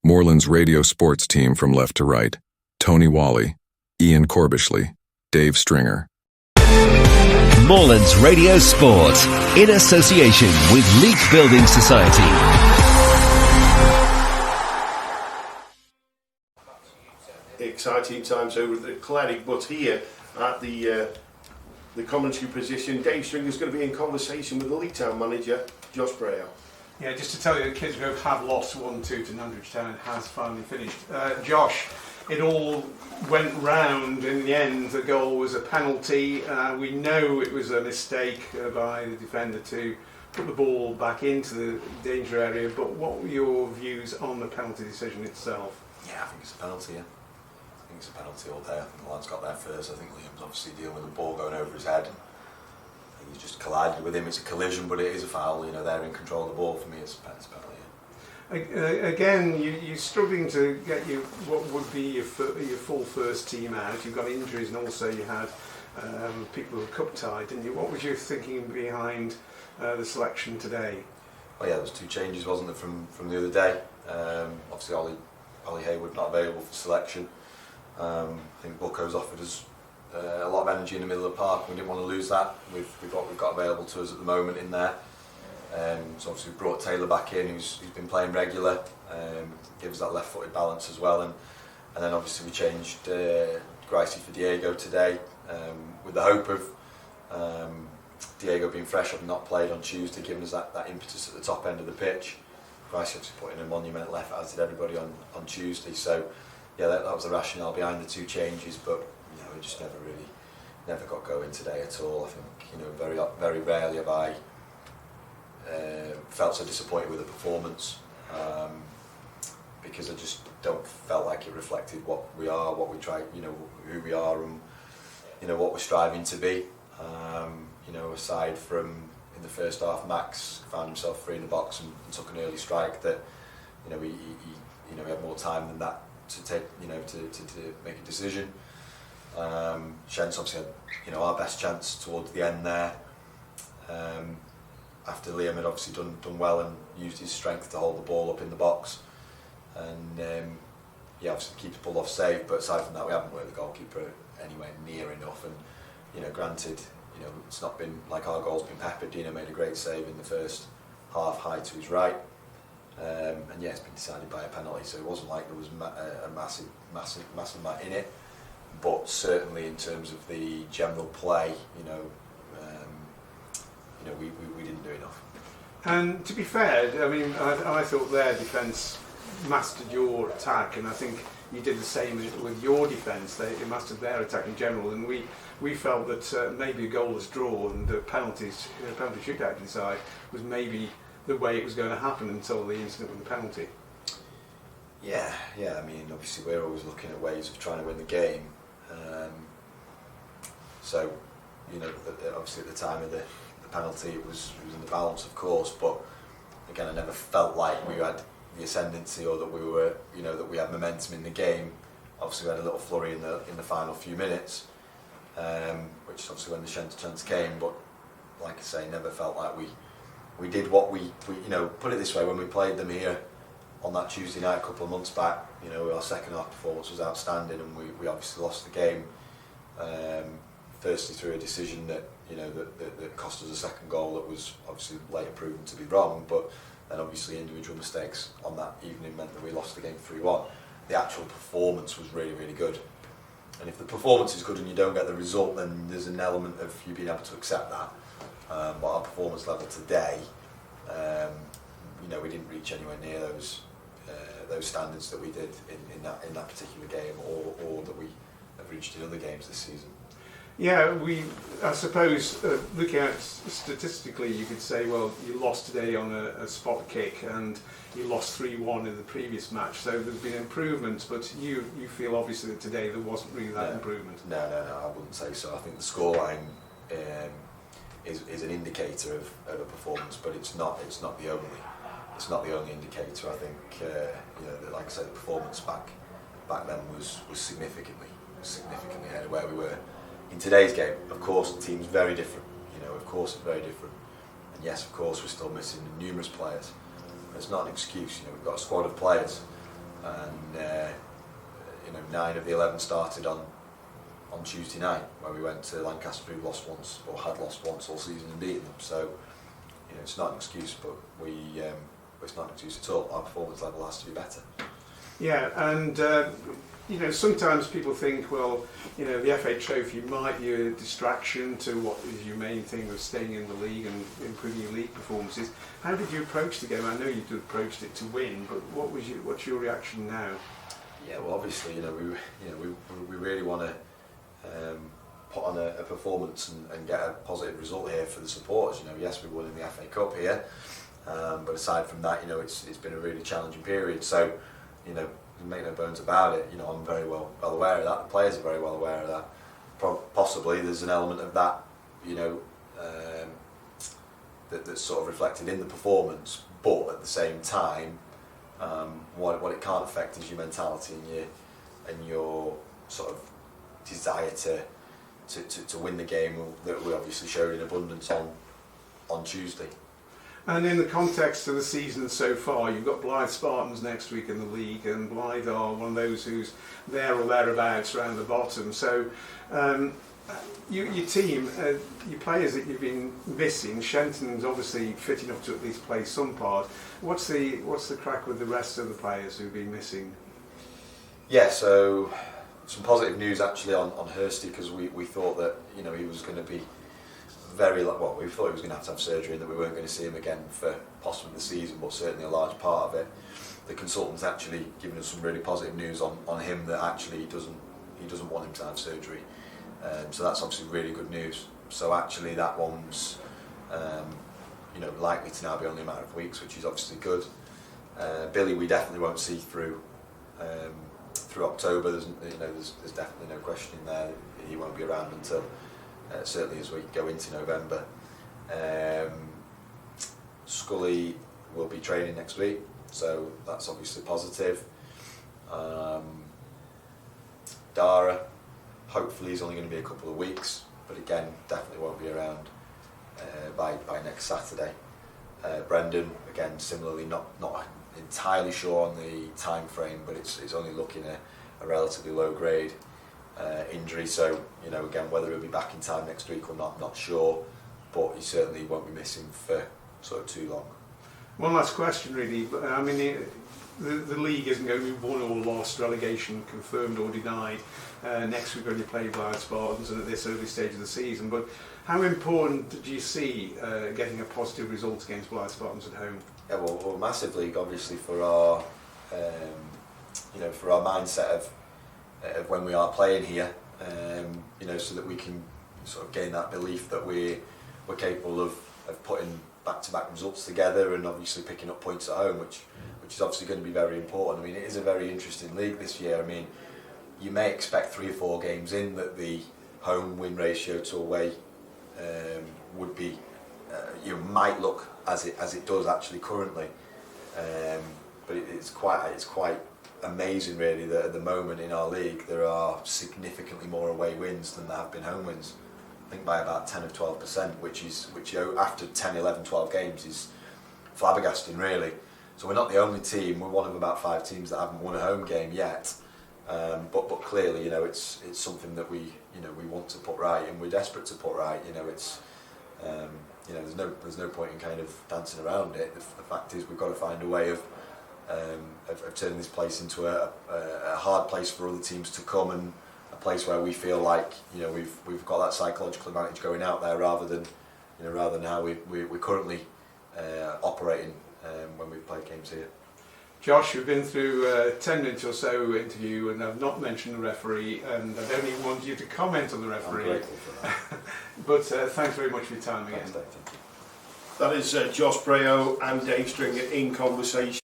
Moorlands radio sports team from left to right: Tony Wally, Ian Corbishley, Dave Stringer. Moorlands Radio Sport, in association with Leek Building Society. Exciting times over at the clinic, but here at the commentary position, Dave Stringer is going to be in conversation with the Leek Town manager, Josh Brehaut. Yeah, just to tell you, the Kidsgrove have lost 1-2 to Nandridge Town and has finally finished. Josh, it all went round in the end. The goal was a penalty. We know it was a mistake by the defender to put the ball back into the danger area, but what were your views on the penalty decision itself? Yeah, I think it's a penalty, yeah. I think it's a penalty all day. I think the lad's got there first. I think Liam's obviously dealing with the ball going over his head. I think he's just collided with him. It's a collision, but it is a foul. You know, they're in control of the ball. For me, it's a penalty, yeah. Again, you're struggling to get what would be your full first team out. You've got injuries, and also you had people who were cup tied, didn't you? What was your thinking behind the selection today? Well, yeah, there was 2 changes, wasn't there, from the other day? Obviously, Ollie Hayward not available for selection. I think Bucco's offered us a lot of energy in the middle of the park. We didn't want to lose that with what we've got available to us at the moment in there. So obviously we brought Taylor back in, who's been playing regular, gives that left-footed balance as well, and then obviously we changed Gricey for Diego today, with the hope of Diego being fresh, having not played on Tuesday, giving us that impetus at the top end of the pitch. Gricey obviously put in a monumental effort, as did everybody on Tuesday. So yeah, that was the rationale behind the 2 changes, but you know, we just never got going today at all. I think, you know, very rarely have I felt so disappointed with the performance, because I just don't felt like it reflected what we are, what we try, you know, who we are, and you know what we're striving to be. You know, aside from in the first half, Max found himself free in the box and took an early strike that, you know, he had more time than that to take, you know, to make a decision. Shent's obviously had, you know, our best chance towards the end there. After Liam had obviously done well and used his strength to hold the ball up in the box, and yeah, obviously the keeper pulled off save. But aside from that, we haven't worked the goalkeeper anywhere near enough. And you know, granted, you know, it's not been like our goal's been peppered. Dino made a great save in the first half, high to his right, and yeah, it's been decided by a penalty. So it wasn't like there was a massive amount in it. But certainly in terms of the general play, you know, we didn't do enough. And to be fair, I mean, I thought their defence mastered your attack, and I think you did the same with your defence. They mastered their attack in general, and we felt that maybe a goalless draw and the penalty shootout inside was maybe the way it was going to happen until the incident with the penalty. Yeah. I mean, obviously we're always looking at ways of trying to win the game. So, you know, obviously at the time of the penalty, it was in the balance, of course. But again, I never felt like we had the ascendancy, or that we were, you know, that we had momentum in the game. Obviously, we had a little flurry in the final few minutes, which is obviously when the chance came. But like I say, never felt like we did what we you know, put it this way, when we played them here on that Tuesday night a couple of months back, you know, our second half performance was outstanding, and we obviously lost the game. Firstly through a decision that, you know, that cost us a second goal that was obviously later proven to be wrong, but then obviously individual mistakes on that evening meant that we lost the game 3-1. The actual performance was really, really good. And if the performance is good and you don't get the result, then there's an element of you being able to accept that. But our performance level today, you know, we didn't reach anywhere near those standards that we did in that particular game, or that we have reached in other games this season. Yeah, I suppose looking at statistically, you could say, well, you lost today on a spot kick, and you lost 3-1 in the previous match. So there's been improvements, but you feel obviously that today there wasn't really that improvement. No, I wouldn't say so. I think the scoreline is an indicator of a performance, but it's not the only indicator. I think you know, like I said, the performance back then was significantly ahead of where we were. In today's game, of course, the team's very different. You know, of course, it's very different. And yes, of course, we're still missing numerous players. But it's not an excuse. You know, we've got a squad of players. and 9 of the 11 started on Tuesday night, where we went to Lancaster, who lost once, or had lost once all season, and beaten them. So it's not an excuse, but it's not an excuse at all. Our performance level has to be better. Yeah, and sometimes people think, well, the FA Trophy might be a distraction to what is your main thing of staying in the league and improving your league performances. How did you approach the game? I know you approached it to win, but what's your reaction now? Yeah, well, obviously, we really want to put on a performance and get a positive result here for the supporters. Yes, we won in the FA Cup here, but aside from that, it's been a really challenging period. So, make no bones about it. I'm very well aware of that. The players are very well aware of that. Possibly there's an element of that, that's sort of reflected in the performance. But at the same time, what it can't affect is your mentality and your sort of desire to win the game that we obviously showed in abundance on Tuesday. And in the context of the season so far, you've got Blythe Spartans next week in the league, and Blythe are one of those who's there or thereabouts around the bottom. So your team, your players that you've been missing, Shenton's obviously fit enough to at least play some part. What's the crack with the rest of the players who've been missing? Yeah, so some positive news actually on Hursty, because we thought that he was going to be we thought he was going to have surgery and that we weren't going to see him again for possibly the season, but certainly a large part of it. The consultant's actually given us some really positive news on him, that actually he doesn't want him to have surgery. So that's obviously really good news. So actually that one's likely to now be only a matter of weeks, which is obviously good. Billy we definitely won't see through October. There's definitely no question in there. He won't be around until certainly as we go into November. Scully will be training next week, so that's obviously positive. Dara, hopefully he's only going to be a couple of weeks, but again definitely won't be around by next Saturday. Brendan, again similarly not entirely sure on the time frame, but it's only looking at a relatively low grade injury, so again whether he'll be back in time next week or not sure, but he certainly won't be missing for sort of too long. One last question really, I mean the league isn't going to be won or lost, relegation confirmed or denied next week when you play Blythe Spartans and at this early stage of the season, but how important do you see getting a positive result against Blythe Spartans at home? Yeah, well massively, obviously for our for our mindset of when we are playing here, so that we can sort of gain that belief that we're capable of putting back-to-back results together and obviously picking up points at home, which is obviously going to be very important. I mean, it is a very interesting league this year. I mean, you may expect 3 or 4 games in that the home win ratio to away would be, might look as it does actually currently, but it's quite amazing really that at the moment in our league there are significantly more away wins than there have been home wins. I think by about 10 or 12%, which after 10, 11, 12 games is flabbergasting really. So we're not the only team, we're one of about 5 teams that haven't won a home game yet, but clearly it's something that we want to put right, and we're desperate to put right. There's no point in kind of dancing around it. The fact is we've got to find a way of turning this place into a hard place for other teams to come, and a place where we feel like we've got that psychological advantage going out there, rather than how we're currently operating when we play games here. Josh, we've been through a 10 minutes or so interview and I've not mentioned the referee, and I don't even want you to comment on the referee. I'm grateful for that. But thanks very much for your time again. That is Josh Brehaut and Dave Stringer in conversation.